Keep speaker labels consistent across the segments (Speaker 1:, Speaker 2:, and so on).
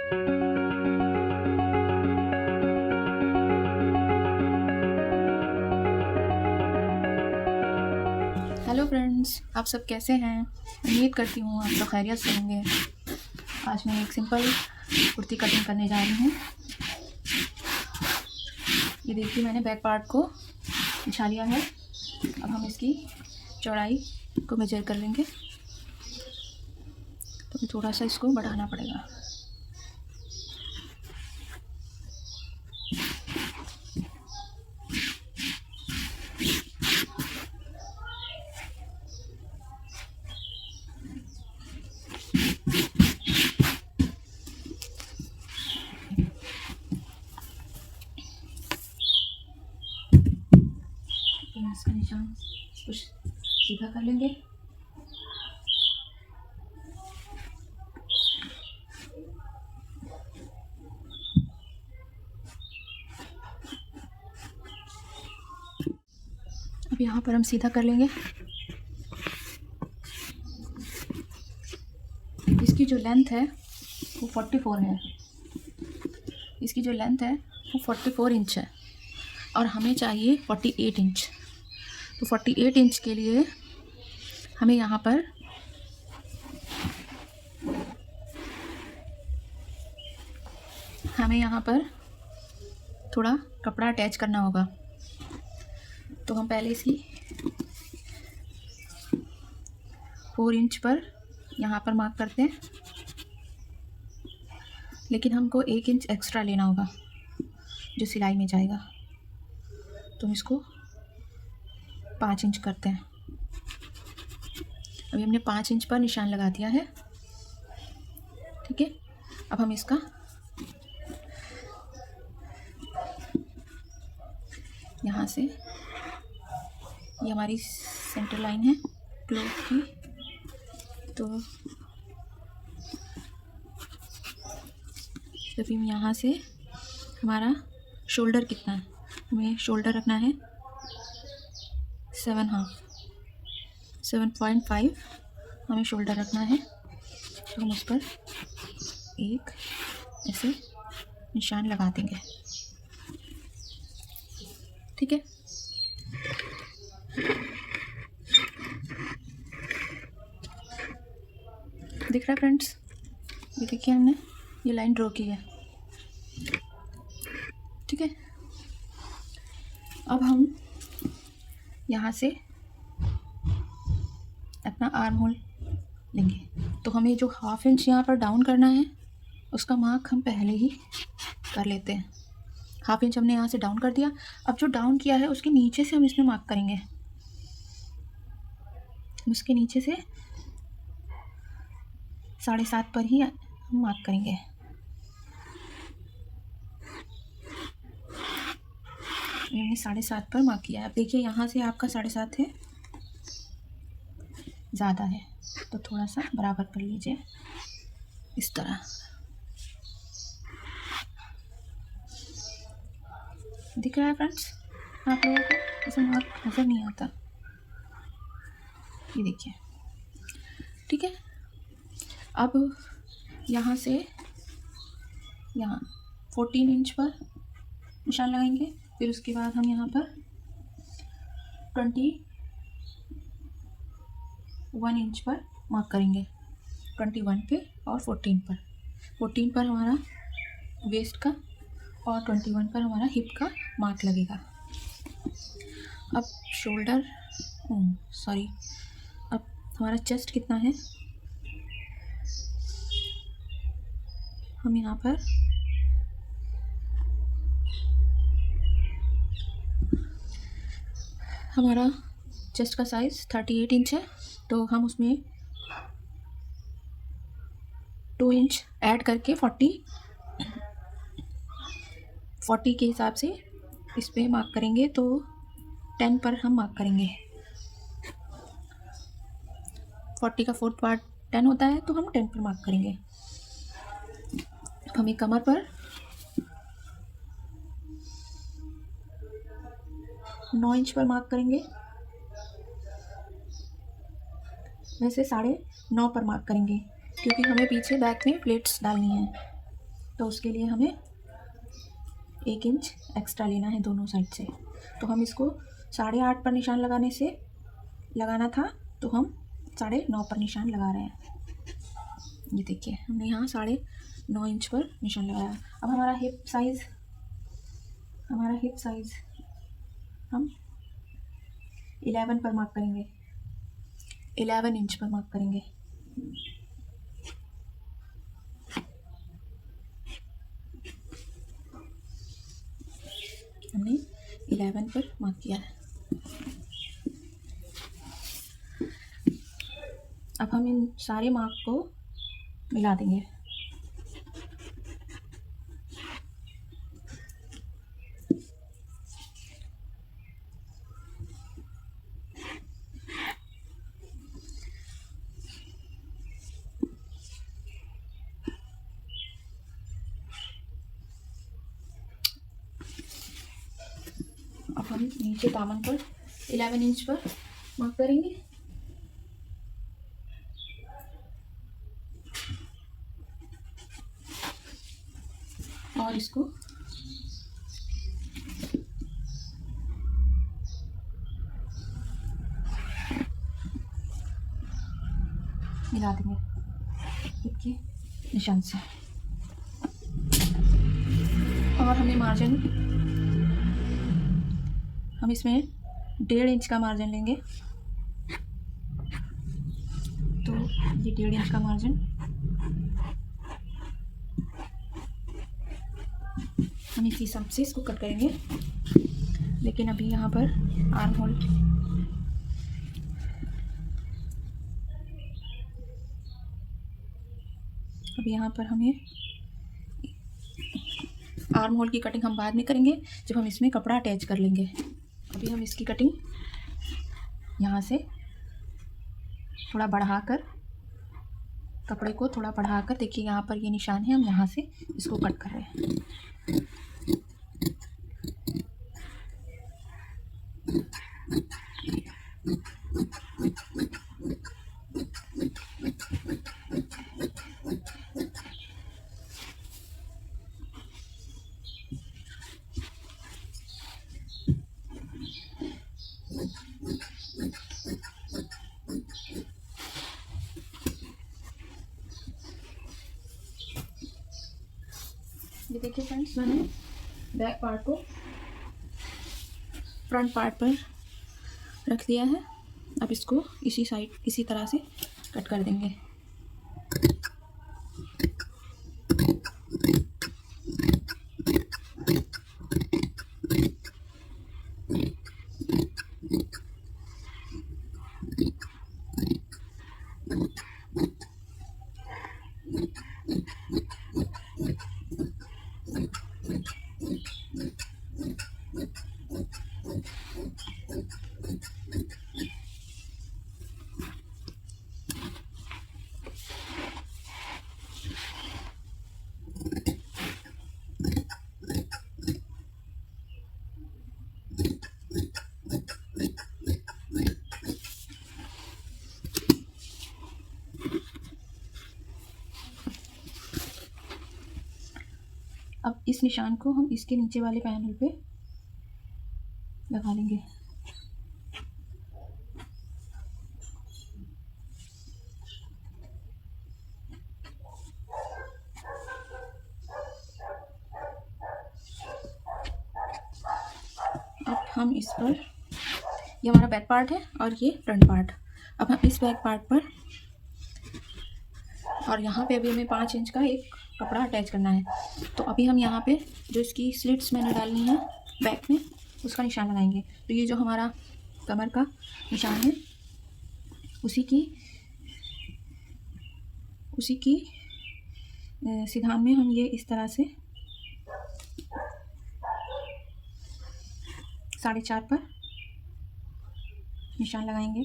Speaker 1: Hello friends, आप सब कैसे हैं? उम्मीद करती हूँ आप लोग खैरियत से होंगे। आज मैं एक सिंपल कुर्ती कटिंग करने जा रही हूँ। ये देखिए, मैंने बैक पार्ट को बिछा लिया है। अब हम इसकी चौड़ाई को मेजर कर लेंगे, तो थोड़ा सा इसको बढ़ाना पड़ेगा। तो इसका निशान कुछ सीधा कर लेंगे। अब यहाँ पर हम सीधा कर लेंगे। इसकी जो लेंथ है वो 44 है। इसकी जो लेंथ है वो 44 इंच है और हमें चाहिए 48 इंच। तो 48 इंच के लिए हमें यहाँ पर थोड़ा कपड़ा अटैच करना होगा। तो हम पहले इसकी 4 इंच पर यहाँ पर मार्क करते हैं, लेकिन हमको 1 इंच एक्स्ट्रा लेना होगा जो सिलाई में जाएगा। तो हम इसको 5 इंच करते हैं। अभी हमने 5 इंच पर निशान लगा दिया है। ठीक है, अब हम इसका यहाँ से, ये हमारी सेंटर लाइन है क्लोथ की, तो अभी हम यहाँ से, हमारा शोल्डर कितना है, हमें शोल्डर रखना है 7.5 हमें शोल्डर रखना है। तो हम उस पर एक ऐसे निशान लगा देंगे। ठीक है, दिख रहा है फ्रेंड्स? ये देखिए, हमने ये लाइन ड्रॉ की है। ठीक है, अब हम यहाँ से अपना आर्म होल लेंगे। तो हमें जो 1/2 इंच यहाँ पर डाउन करना है उसका मार्क हम पहले ही कर लेते हैं। 1/2 इंच हमने यहाँ से डाउन कर दिया। अब जो डाउन किया है उसके नीचे से हम इसमें मार्क करेंगे। उसके नीचे से 7.5 पर ही हम मार्क करेंगे। मैंने 7.5 पर मार्क किया है। अब देखिए, यहाँ से आपका 7.5 है, ज़्यादा है, तो थोड़ा सा बराबर कर लीजिए इस तरह। दिख रहा है फ्रेंड्स आप लोगों को? ऐसे मार्क नज़र नहीं आता, ये देखिए। ठीक है, अब यहाँ से यहाँ 14 इंच पर निशान लगाएंगे। फिर उसके बाद हम यहाँ पर 21 इंच पर मार्क करेंगे। 21 पे और 14 पर। 14 पर हमारा वेस्ट का और 21 पर हमारा हिप का मार्क लगेगा। अब शोल्डर, सॉरी, अब हमारा चेस्ट कितना है, हम यहाँ पर हमारा चेस्ट का साइज़ 38 इंच है, तो हम उसमें 2 इंच ऐड करके 40 के हिसाब से इस पर मार्क करेंगे। तो 10 पर हम मार्क करेंगे। 40 का 4th पार्ट 10 होता है, तो हम 10 पर मार्क करेंगे। हमें कमर पर 9 इंच पर मार्क करेंगे। वैसे 9.5 पर मार्क करेंगे, क्योंकि हमें पीछे बैक में प्लेट्स डालनी है। तो उसके लिए हमें 1 इंच एक्स्ट्रा लेना है दोनों साइड से। तो हम इसको 8.5 पर निशान लगाना था, तो हम 9.5 पर निशान लगा रहे हैं। ये देखिए हमने यहाँ 9.5 इंच पर निशान लगाया। अब हमारा हिप साइज़ हम 11 पर मार्क करेंगे, 11 इंच पर मार्क करेंगे। हमने 11 पर मार्क किया है। अब हम इन सारे मार्क को मिला देंगे। अब हम नीचे दामन पर 11 इंच पर मार्क करेंगे। और इसको मिला देंगे हिप के निशान से। और हमें मार्जिन, हम इसमें 1.5 इंच का मार्जिन लेंगे। तो ये 1.5 इंच का मार्जिन हम इसी हिसाब से इसको कट करेंगे। लेकिन अभी यहाँ पर आर्म होल, अभी यहाँ पर हमें आर्म होल की कटिंग हम बाद में करेंगे, जब हम इसमें कपड़ा अटैच कर लेंगे। अभी हम इसकी कटिंग यहाँ से थोड़ा बढ़ाकर, कपड़े को थोड़ा बढ़ाकर, देखिए यहाँ पर ये निशान है, हम यहाँ से इसको कट कर रहे हैं। ये देखिए फ्रेंड्स, मैंने बैक पार्ट को फ्रंट पार्ट पर रख दिया है। अब इसको इसी तरह से कट कर देंगे। अब इस निशान को हम इसके नीचे वाले पैनल पे लगा लेंगे। अब हम इस पर, ये हमारा बैक पार्ट है और ये फ्रंट पार्ट, अब हम इस बैक पार्ट पर, और यहाँ पे अभी हमें 5 इंच का एक कपड़ा अटैच करना है। तो अभी हम यहाँ पे जो इसकी स्लिट्स मैंने डालनी है बैक में, उसका निशान लगाएंगे। तो ये जो हमारा कमर का निशान है, उसी की सिधान में हम ये इस तरह से 4.5 पर निशान लगाएंगे,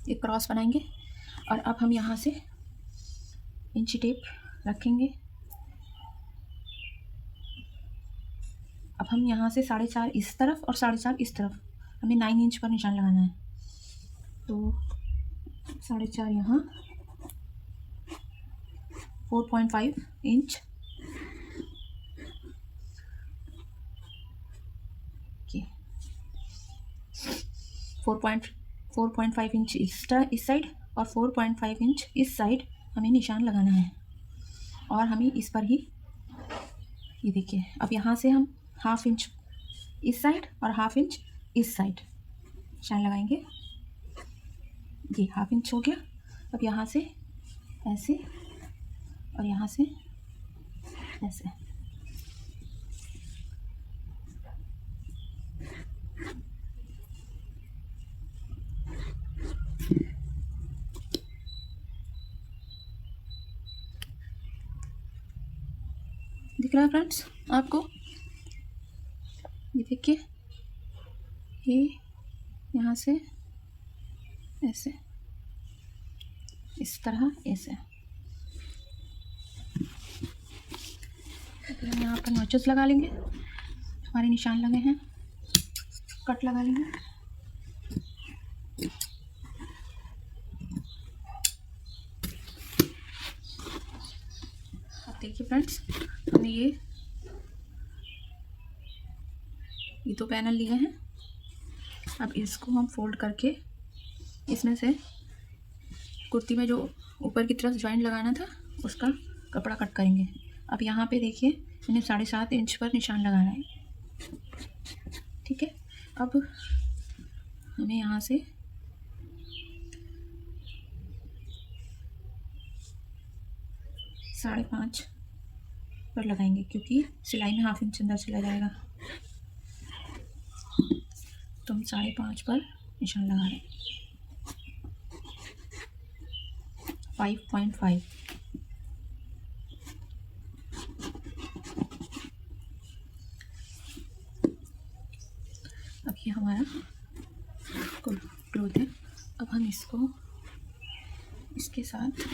Speaker 1: एक क्रॉस बनाएंगे। और अब हम यहाँ से इंची टेप रखेंगे। अब हम यहाँ से 4.5 इस तरफ और 4.5 इस तरफ, हमें 9 इंच पर निशान लगाना है। तो 4.5 यहाँ 4.5 इंच की 4.5 इंच इस साइड और 4.5 इंच इस साइड हमें निशान लगाना है। और हमें इस पर ही, ये देखिए, अब यहाँ से हम हाफ इंच इस साइड और हाफ इंच इस साइड निशान लगाएंगे। ये हाफ इंच हो गया। अब यहाँ से ऐसे और यहाँ से ऐसे। दिख रहा है फ्रेंड्स आपको? ये देखिए, ये यहाँ से ऐसे, इस तरह ऐसे। हम यहाँ पर नॉचेस लगा लेंगे, हमारे निशान लगे हैं, कट लगा लेंगे। अब देखिए फ्रेंड्स, हमने ये 2 पैनल लिए हैं। अब इसको हम फोल्ड करके इसमें से कुर्ती में जो ऊपर की तरफ जॉइंट लगाना था उसका कपड़ा कट करेंगे। अब यहाँ पे देखिए, मैंने 7.5 इंच पर निशान लगाना है। ठीक है, अब हमें यहाँ से साढ़े 5 पर लगाएंगे, क्योंकि सिलाई में हाफ इंच अंदर चला जाएगा। तो हम 5.5 पर निशान लगा रहे हैं। 5.5। अब ये हमारा क्लोथ है। अब हम इसको इसके साथ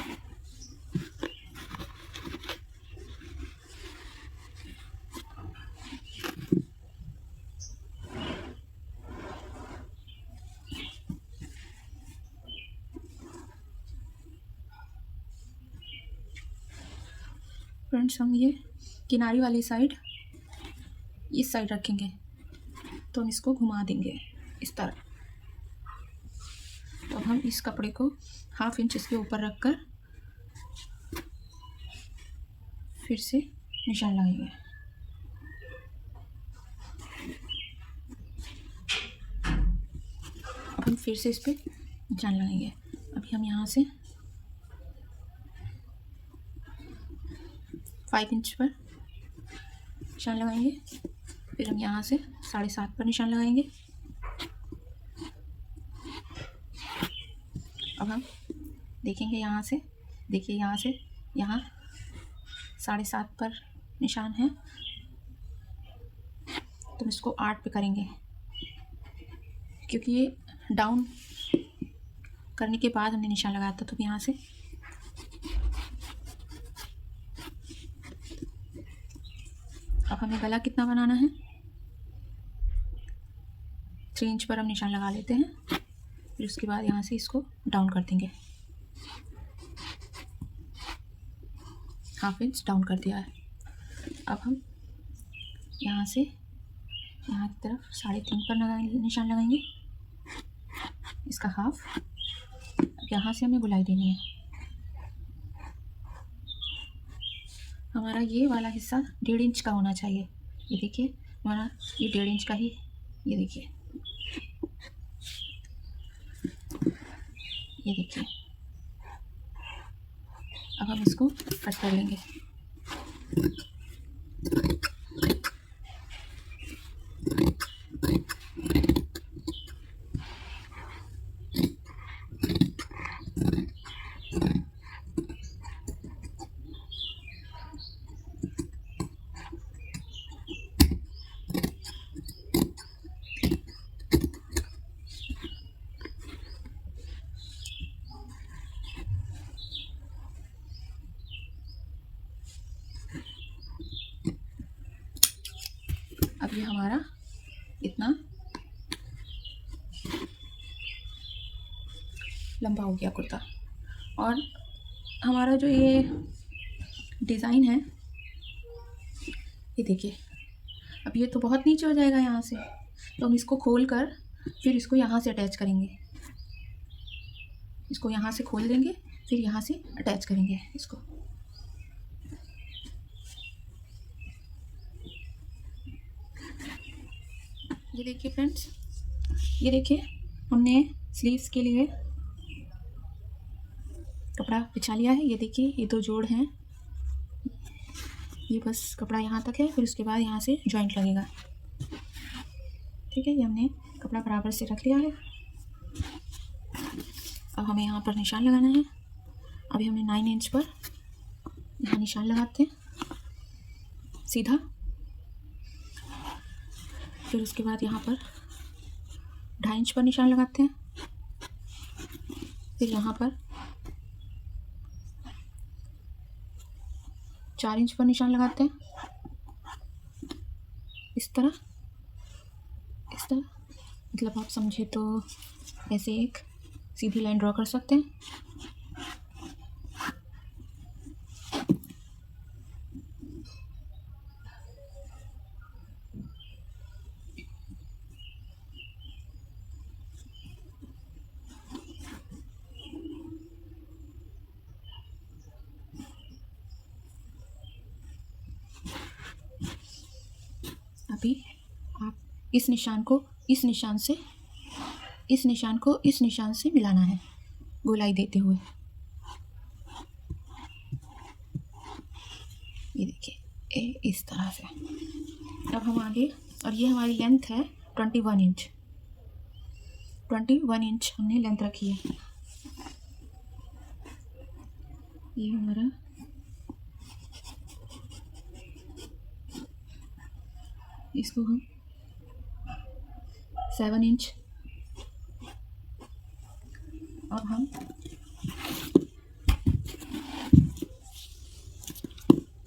Speaker 1: फ्रेंड्स, हम ये किनारी वाली साइड इस साइड रखेंगे, तो हम इसको घुमा देंगे इस तरह। तो हम इस कपड़े को हाफ इंच इसके ऊपर रखकर फिर से निशान लगाएंगे। अब हम फिर से इस पर निशान लगाएंगे। अभी हम यहाँ से 5 इंच पर निशान लगाएंगे, फिर हम यहाँ से 7.5 पर निशान लगाएंगे। अब हम देखेंगे यहाँ से, देखिए यहाँ से यहाँ 7.5 पर निशान है, तो हम इसको 8 पे करेंगे, क्योंकि ये डाउन करने के बाद हमने निशान लगाया था। तो यहाँ से अब हमें गला कितना बनाना है, 3 इंच पर हम निशान लगा लेते हैं। फिर उसके बाद यहाँ से इसको डाउन कर देंगे, हाफ इंच डाउन कर दिया है। अब हम यहाँ से यहाँ की तरफ 3.5 पर निशान लगाएंगे, इसका हाफ। अब यहाँ से हमें गुलाई देनी है। हमारा ये वाला हिस्सा 1.5 इंच का होना चाहिए। ये देखिए, हमारा ये 1.5 इंच का ही, ये देखिए, ये देखिए। अब हम इसको कट कर लेंगे। अब ये हमारा इतना लंबा हो गया कुर्ता। और हमारा जो ये डिज़ाइन है, ये देखिए। अब ये तो बहुत नीचे हो जाएगा यहाँ से, तो हम इसको खोल कर फिर इसको यहाँ से अटैच करेंगे। इसको यहाँ से खोल देंगे, फिर यहाँ से अटैच करेंगे इसको। ये देखिए फ्रेंड्स, ये देखिए हमने स्लीव्स के लिए कपड़ा बिछा लिया है। ये देखिए ये 2 जोड़ हैं, ये बस कपड़ा यहाँ तक है, फिर उसके बाद यहाँ से जॉइंट लगेगा। ठीक है, ये हमने कपड़ा बराबर से रख लिया है। अब हमें यहाँ पर निशान लगाना है। अभी हमने 9 इंच पर यहाँ निशान लगाते हैं सीधा, फिर उसके बाद यहाँ पर 2.5 इंच पर निशान लगाते हैं, फिर यहाँ पर 4 इंच पर निशान लगाते हैं, इस तरह मतलब आप समझे तो ऐसे एक सीधी लाइन ड्रॉ कर सकते हैं। अभी आप इस निशान को इस निशान से मिलाना है गोलाई देते हुए। ये देखिए इस तरह से। अब हम आगे, और ये हमारी लेंथ है 21 इंच। 21 इंच हमने लेंथ रखी है। ये हमारा इसको हम 7 इंच, अब हम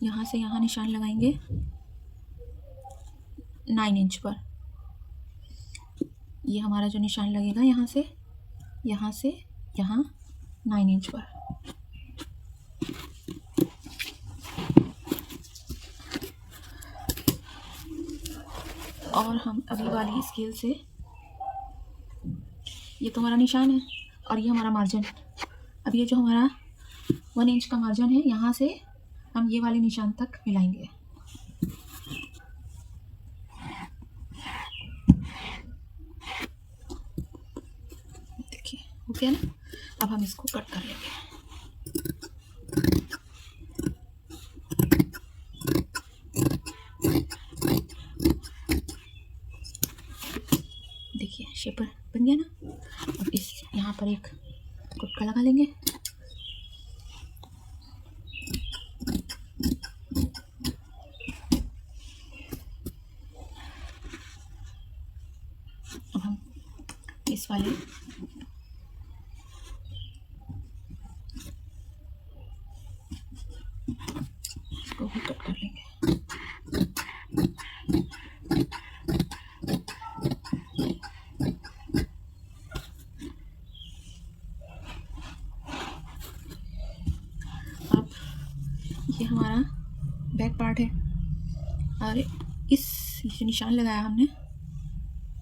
Speaker 1: यहाँ से यहाँ निशान लगाएंगे 9 इंच पर। ये हमारा जो निशान लगेगा यहाँ से यहाँ 9 इंच पर। और हम अगली वाली स्केल से, ये तो हमारा निशान है और ये हमारा मार्जिन। अब ये जो हमारा 1 इंच का मार्जिन है, यहाँ से हम ये वाले निशान तक मिलाएंगे। देखिए हो गया ना। अब हम इसको कट कर लेंगे। देखिए शेप बन गया ना। अब इस यहाँ पर एक गुटका लगा लेंगे। अब हम इस वाले को भी कट कर लेंगे। अब ये हमारा बैक पार्ट है और इस जो निशान लगाया हमने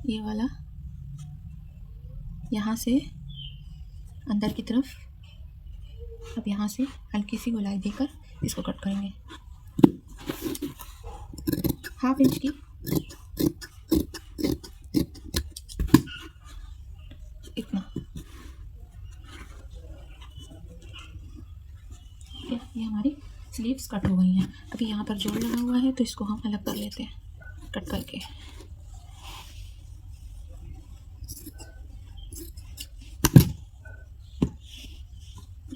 Speaker 1: ये वाला, यहाँ से अंदर की तरफ, अब यहाँ से हल्की सी गोलाई देकर इसको कट करेंगे 1/2 इंच की। इतना ये हमारी स्लीव्स कट हो गई हैं। अभी यहाँ पर जोड़ लगा हुआ है तो इसको हम अलग कर लेते हैं कट करके।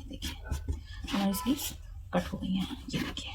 Speaker 1: देखिए हमारी स्लीव्स कट हो गई हैं, ये देखिए।